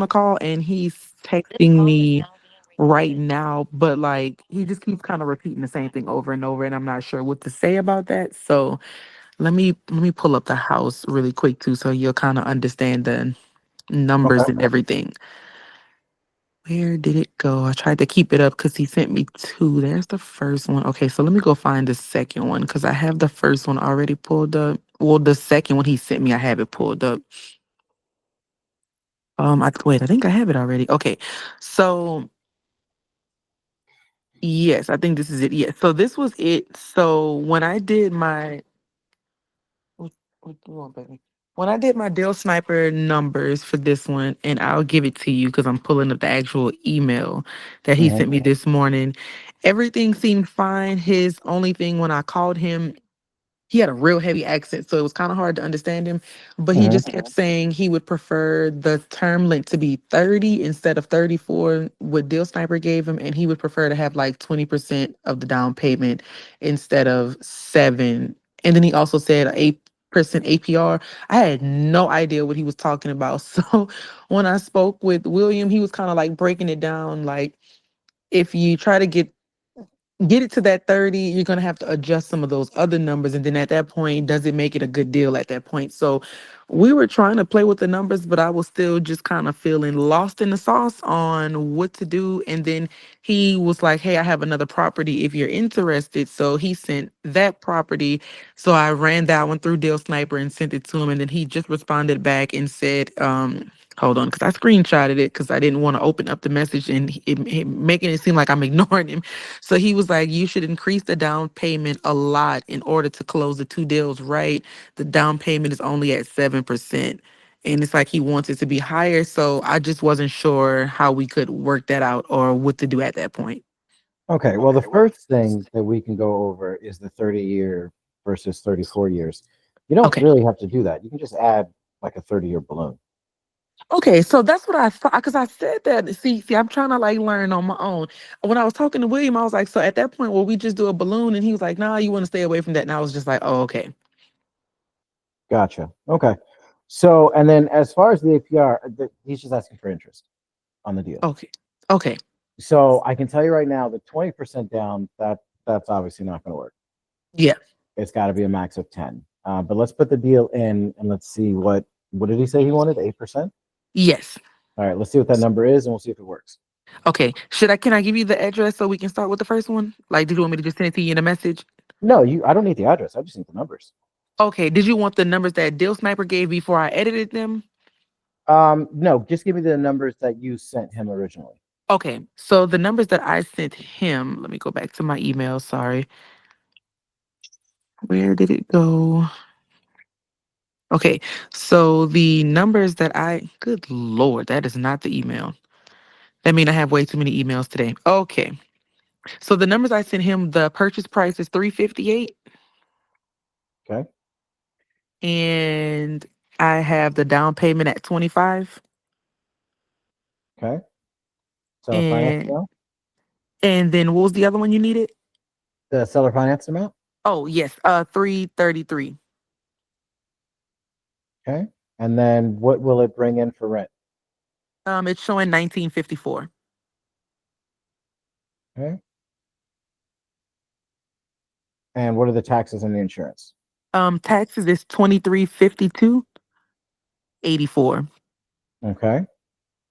a call and he's texting me right now, but like he just keeps kind of repeating the same thing over and over, and I'm not sure what to say about that. So let me pull up the house really quick too, so you'll kind of understand the numbers Okay. and everything. Where did it go? I tried to keep it up because he sent me two. There's the first one. Okay, so let me go find the second one because I have the first one already pulled up. Well, the second one he sent me, I have it pulled up. I think I have it already. Okay, so yes, I think this is it. Yes, so this was it. So when I did my what do you want, baby? When I did my Deal Sniper numbers for this one, and I'll give it to you because I'm pulling up the actual email that he Hmm. sent me this morning. Everything seemed fine. His only thing when I called him, he had a real heavy accent, so it was kind of hard to understand him. But he Hmm. just kept saying he would prefer the term length to be 30 instead of 34, what Deal Sniper gave him, and he would prefer to have like 20% of the down payment instead of seven. And then he also said 8% APR. I had no idea what he was talking about. So when I spoke with William, he was kind of like breaking it down like if you try to get it to that 30, you're going to have to adjust some of those other numbers. And then at that point, does it make it a good deal at that point? So we were trying to play with the numbers, but I was still just kind of feeling lost in the sauce on what to do. And then he was like, hey, I have another property if you're interested. So he sent that property. So I ran that one through Deal Sniper and sent it to him. And then he just responded back and said, hold on, because I screenshotted it because I didn't want to open up the message and making it seem like I'm ignoring him. So he was like, you should increase the down payment a lot in order to close the two deals right. The down payment is only at 7%. And it's like he wants it to be higher. So I just wasn't sure how we could work that out or what to do at that point. Okay. Well, the first thing that we can go over is the 30-year versus 34 years. You don't Okay. really have to do that. You can just add like a 30-year balloon. Okay, so that's what I thought because I said that. See, I'm trying to like learn on my own. When I was talking to William, I was like, so at that point, will we just do a balloon? And he was like, nah, you want to stay away from that. And I was just like, oh, okay. Gotcha. Okay. So, and then as far as the APR, he's just asking for interest on the deal. Okay. Okay. So I can tell you right now, the 20% down, that's obviously not going to work. Yeah. It's got to be a max of 10. But let's put the deal in and let's see what did he say he wanted? 8%? Yes. All right, let's see what that number is and we'll see if it works. Okay. Can I give you the address so we can start with the first one? Like, did you want me to just send it to you in a message? No, I don't need the address. I just need the numbers. Okay. Did you want the numbers that Deal Sniper gave before I edited them? No, just give me the numbers that you sent him originally. Okay. So the numbers that I sent him, let me go back to my email. Sorry. Where did it go? Okay. So the numbers that good Lord, that is not the email. That means I have way too many emails today. Okay. So the numbers I sent him, the purchase price is 358 Okay. and I have the down payment at 25. Okay. Seller finance And amount? and then what was the other one you needed? The seller finance amount? Oh, yes, 333. Okay. And then what will it bring in for rent? It's showing 1954. Okay. And what are the taxes and the insurance? Taxes is 2352.84. Okay.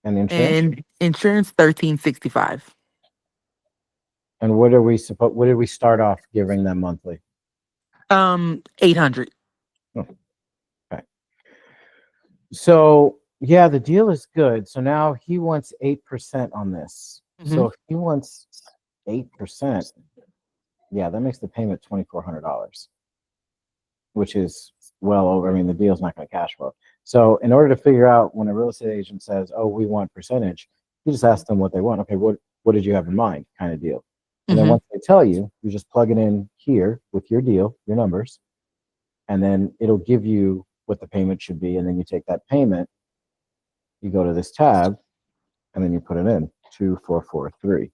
And the insurance? And insurance 1365. And what did we start off giving them monthly? 800. Oh, okay. So yeah, the deal is good. So now he wants 8% on this. Hmm. So if he wants 8%, yeah, that makes the payment $2,400, which is well over. I mean, the deal's not going to cash flow. So in order to figure out when a real estate agent says, "Oh, we want percentage," you just ask them what they want. Okay, what did you have in mind? Kind of deal. And then Hmm. once they tell you, you just plug it in here with your deal, your numbers, and then it'll give you what the payment should be. And then you take that payment, you go to this tab, and then you put it in 2443.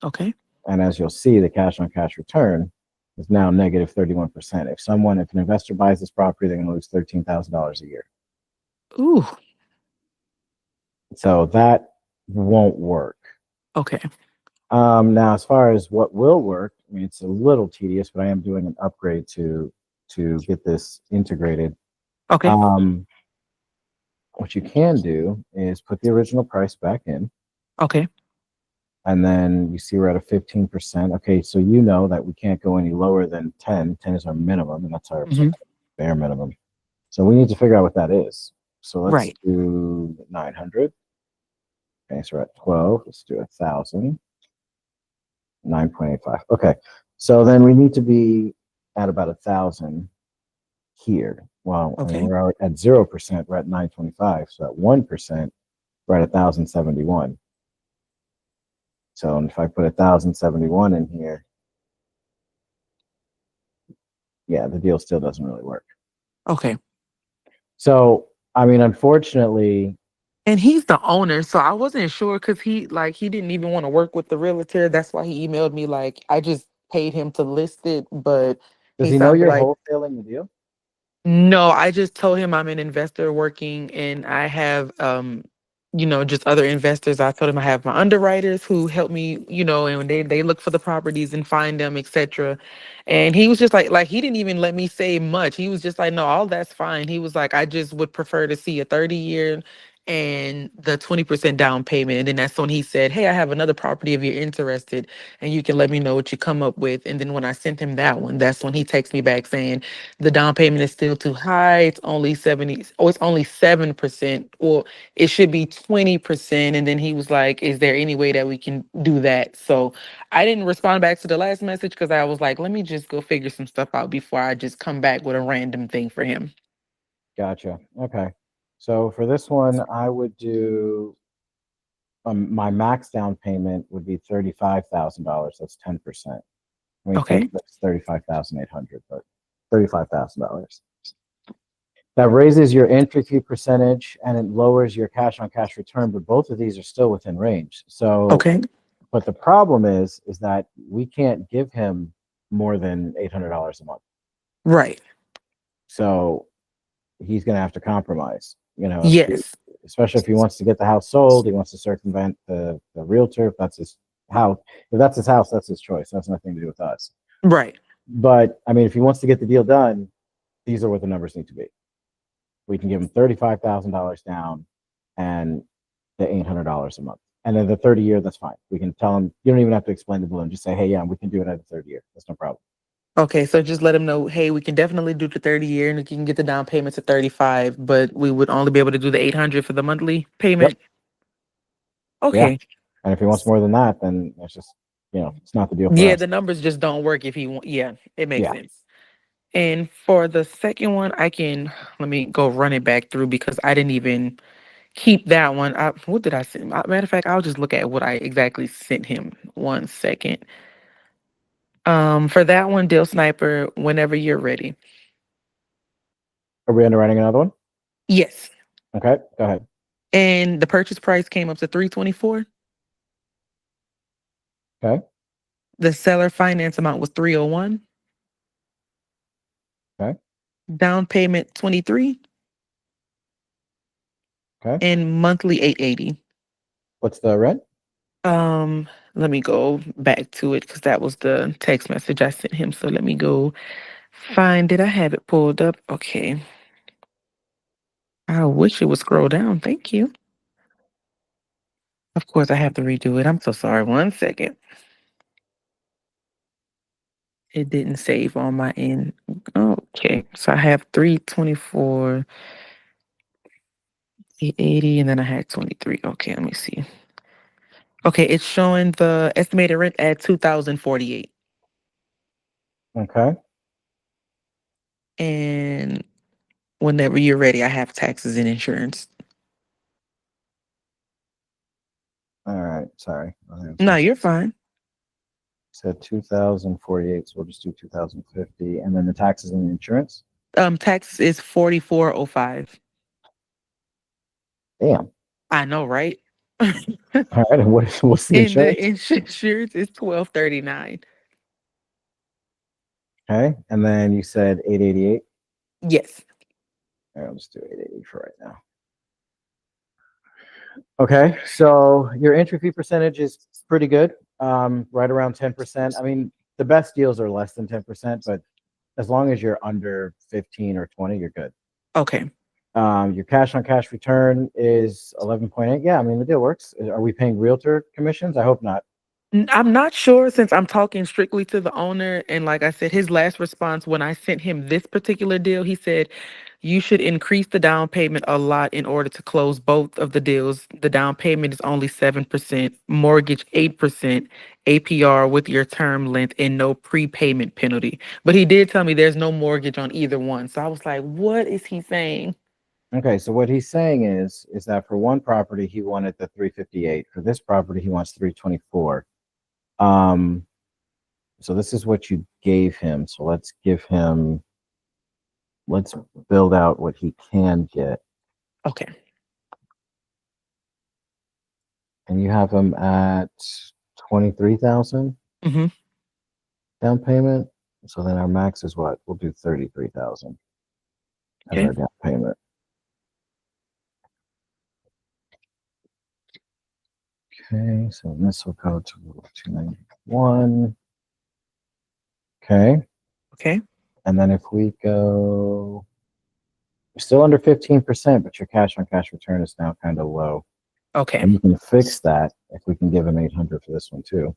Okay. And as you'll see, the cash on cash return is now negative 31%. If an investor buys this property, they're going to lose $13,000 a year. Ooh. So that won't work. Okay. Now, as far as what will work, I mean, it's a little tedious, but I am doing an upgrade to get this integrated. Okay. Um, what you can do is put the original price back in, Okay. and then you see we're at a 15%. Okay, so you know that we can't go any lower than 10. 10 is our minimum, and that's our Hmm. bare minimum. So we need to figure out what that is. So let's Right. do 900. Okay, so we're at 12. Let's do 1,000. 9.85. Okay. So then we need to be at about 1,000 here. Well, I mean, Okay. we're at 0%, we're at 925. So at 1%, we're at 1,071. So if I put 1,071 in here, yeah, the deal still doesn't really work. Okay. So, I mean, unfortunately, And he's the owner, so I wasn't sure because he didn't even want to work with the realtor. That's why he emailed me like I just paid him to list it, but does he he know sounded you're like wholesaling the deal? no, I just told him I'm an investor working and I have just other investors. I told him I have my underwriters who help me, and they look for the properties and find them, etc. And he was just like he didn't even let me say much. He was just like, no, all that's fine. He was like, I just would prefer to see a 30-year and the 20% down payment. And then that's when he said, hey, I have another property if you're interested and you can let me know what you come up with. And then when I sent him that one, that's when he texts me back saying the down payment is still too high. It's only 70. Oh, it's only 7%. Well, it should be 20%. And then he was like, is there any way that we can do that? So I didn't respond back to the last message because I was like, let me just go figure some stuff out before I just come back with a random thing for him. Gotcha. Okay. So for this one, I would do my max down payment would be $35,000. That's 10%. I mean, Okay. that's 35,800, but $35,000. That raises your entry fee percentage and it lowers your cash on cash return, but both of these are still within range. So, Okay. but the problem is that we can't give him more than $800 a month. Right. So he's going to have to compromise. Yes. Especially if he wants to get the house sold, he wants to circumvent the realtor. If that's his house, that's his choice. That's nothing to do with us. Right. But I mean, if he wants to get the deal done, these are what the numbers need to be. We can give him $35,000 down and the $800 a month. And then the 30-year, that's fine. We can tell him, you don't even have to explain the balloon. Just say, hey, yeah, we can do it at the third year. That's no problem. Okay, so just let him know, hey, we can definitely do the 30-year and you can get the down payment to 35, but we would only be able to do the 800 for the monthly Yep. payment. Yeah. Okay. And if he wants more than that, then it's just, it's not the deal for Yeah, us. the numbers just don't work if he want. Yeah, it makes Yeah. sense. And for the second one, let me go run it back through because I didn't even keep that one. What did I send? Matter of fact, I'll just look at what I exactly sent him. 1 second. For that one, Deal Sniper, whenever you're ready. Are we underwriting another one? Yes. Okay. Go ahead. And the purchase price came up to 324. Okay. The seller finance amount was 301. Okay. Down payment 23 Okay. and monthly 880. What's the rent? Let me go back to it because that was the text message I sent him. So let me go find it. I have it pulled up. Okay. I wish it would scroll down. Thank you. Of course, I have to redo it. I'm so sorry. 1 second. It didn't save on my end. Okay. So I have 324, 880, and then I had 23. Okay, let me see. Okay, it's showing the estimated rent at 2048. Okay. And whenever you're ready, I have taxes and insurance. All right. Sorry. No, you're fine. Said 2048, so we'll just do 2050. And then the taxes and the insurance. Taxes is 4405. Damn. I know, right? All right. And what's the And the insurance? insurance is 1239. Okay. And then you said 888. Yes. All right, I'll just do 880 for right now. Okay, so your entry fee percentage is pretty good, right around 10%. I mean, the best deals are less than 10%, but as long as you're under 15 or 20, you're good. Okay. Your cash on cash return is 11.8. Yeah, I mean, the deal works. Are we paying realtor commissions? I hope not. I'm not sure since I'm talking strictly to the owner. And like I said, his last response when I sent him this particular deal, he said, you should increase the down payment a lot in order to close both of the deals. The down payment is only 7%, mortgage 8%, APR with your term length, and no prepayment penalty. But he did tell me there's no mortgage on either one. So I was like, what is he saying? Okay, so what he's saying is that for one property he wanted the 358. For this property he wants 324. Um, so this is what you gave him. So let's build out what he can get. Okay. And you have him at 23,000 Mm-hmm. down payment. So then our max is what? We'll do 33,000 as Okay. our down payment. Okay, so this will go to 291. Okay. Okay. And then if we go, you're still under 15%, but your cash on cash return is now kind of low. Okay. And you can fix that if we can give him 800 for this one too.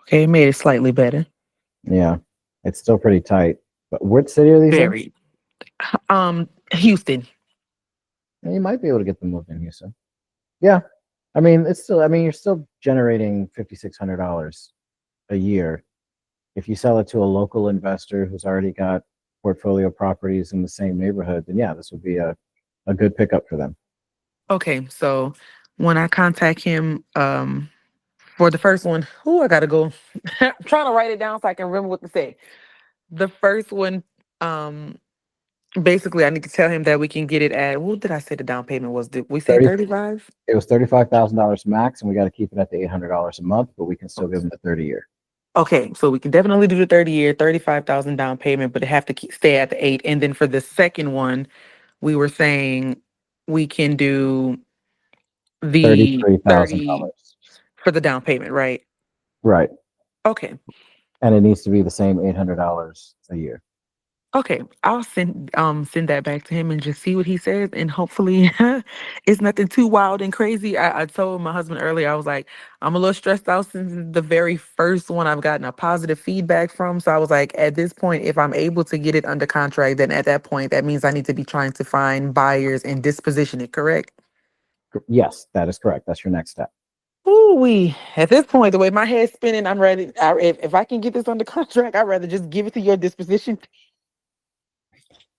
Okay. Made it slightly better. Yeah, it's still pretty tight. But what city are these in? Very. Houston. And you might be able to get them moved in Houston. Yeah, I mean, it's still, I mean, you're still generating $5,600 a year. If you sell it to a local investor who's already got portfolio properties in the same neighborhood, then yeah, this would be a good pickup for them. Okay, so when I contact him, for the first one, who I gotta go. I'm trying to write it down so I can remember what to say. The first one, um, basically, I need to tell him that we can get it at. What did I say the down payment was? Did we say 30, 35? it was $35,000 max, and we got to keep it at the $800 a month, but we can still give them the 30 year. Okay, so we can definitely do the 30-year, 35,000 down payment, but it have to stay at the 8. And then for the second one, we were saying we can do the $33,000. 30 for the down payment, right? Right. Okay. And it needs to be the same $800 a year. Okay, I'll send that back to him and just see what he says, and hopefully it's nothing too wild and crazy. I told my husband earlier, I was like, I'm a little stressed out since it's the very first one I've gotten a positive feedback from. So I was like, at this point, if I'm able to get it under contract, then at that point, that means I need to be trying to find buyers and disposition it, correct? Yes, that is correct. That's your next step. Ooh, we at this point, the way my head's spinning, I'm ready. If I can get this under contract, I'd rather just give it to your disposition.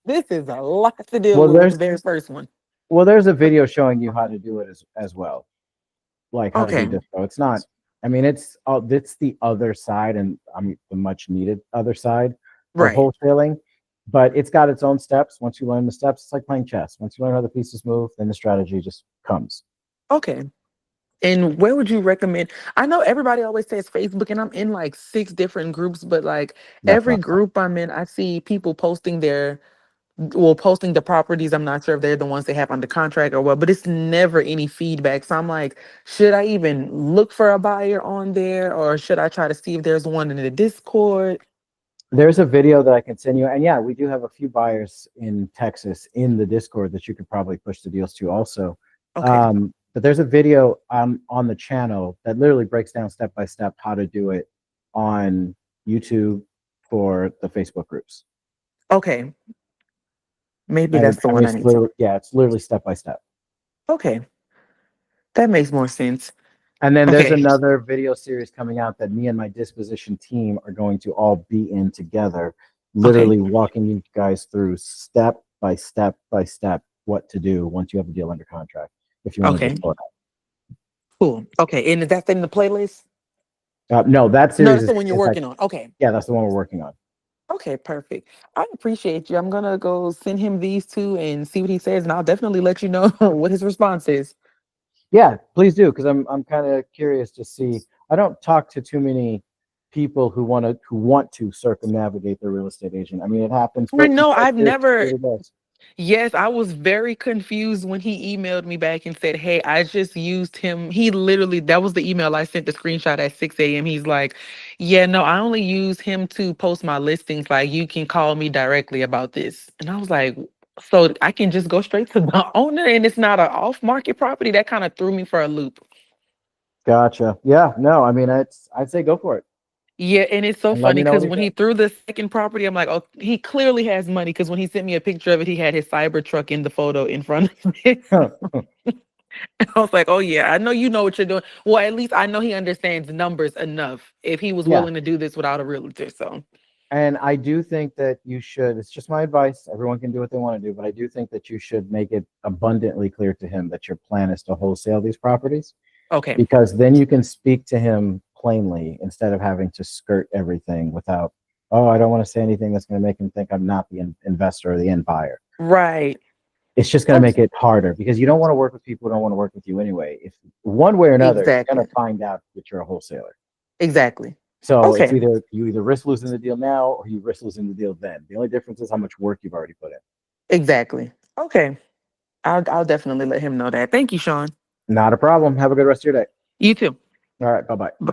This is a lot to deal Well, with the there's very first one. well, there's a video showing you how to do it as well, like how to do Okay. dispo. It's not. I mean, it's the other side, and I mean the much needed other side of Right. wholesaling, but it's got its own steps. Once you learn the steps, it's like playing chess. Once you learn how the pieces move, then the strategy just comes. Okay. And where would you recommend? I know everybody always says Facebook, and I'm in like 6 different groups, but like That's every not. group I'm in, I see people posting posting the properties. I'm not sure if they're the ones they have under contract or what, but it's never any feedback. So I'm like, should I even look for a buyer on there, or should I try to see if there's one in the Discord? There's a video that I can send you, and yeah, we do have a few buyers in Texas in the Discord that you could probably push the deals to also. Okay. But there's a video on the channel that literally breaks down step by step how to do it on YouTube for the Facebook groups. Okay. Maybe And that's the I mean, one I need to. it's literally step by step. Okay. That makes more sense. And then there's Okay. another video series coming out that me and my disposition team are going to all be in together, Okay. literally walking you guys through step by step by step what to do once you have a deal under contract if you want to Okay. deploy. Cool. Okay. And is that in the playlist? No, that No, series that's the one you're is like, working on. Okay. yeah, that's the one we're working on. Okay, perfect. I appreciate you. I'm gonna go send him these two and see what he says, and I'll definitely let you know what his response is. Yeah, please do, because I'm kind of curious to see. I don't talk to too many people who want to circumnavigate their real estate agent. I mean, it happens, I but know I've here's never here it goes. Yes, I was very confused when he emailed me back and said, "Hey, I just used him." He literally, that was the email I sent the screenshot at 6 a.m. He's like, "Yeah, no, I only use him to post my listings. Like, you can call me directly about this." And I was like, "So I can just go straight to the owner and it's not an off market property?" That kind of threw me for a loop. Gotcha. Yeah. No, I mean, I'd say go for it Yeah, and it's so and let funny me know what because he when he threw the second property, I'm like, oh, he clearly has money. Because when he sent me a picture of it, he had his cyber truck in the photo in front of it. says. I was like, oh yeah, I know you know what you're doing. Well, at least I know he understands numbers enough if he was Yeah. willing to do this without a realtor. So And I do think that you should, it's just my advice. Everyone can do what they want to do, but I do think that you should make it abundantly clear to him that your plan is to wholesale these properties, okay. because then you can speak to him plainly instead of having to skirt everything without, oh, I don't want to say anything that's going to make him think I'm not the investor or the end buyer. Right. It's just going to make Okay. it harder because you don't want to work with people who don't want to work with you anyway. If one way or another, you're going Exactly. to find out that you're a wholesaler. Exactly. So it's Okay. either you either risk losing the deal now or you risk losing the deal then. The only difference is how much work you've already put in. Exactly. Okay. I'll definitely let him know that. Thank you, Sean. Not a problem. Have a good rest of your day. You too. All right. Bye bye.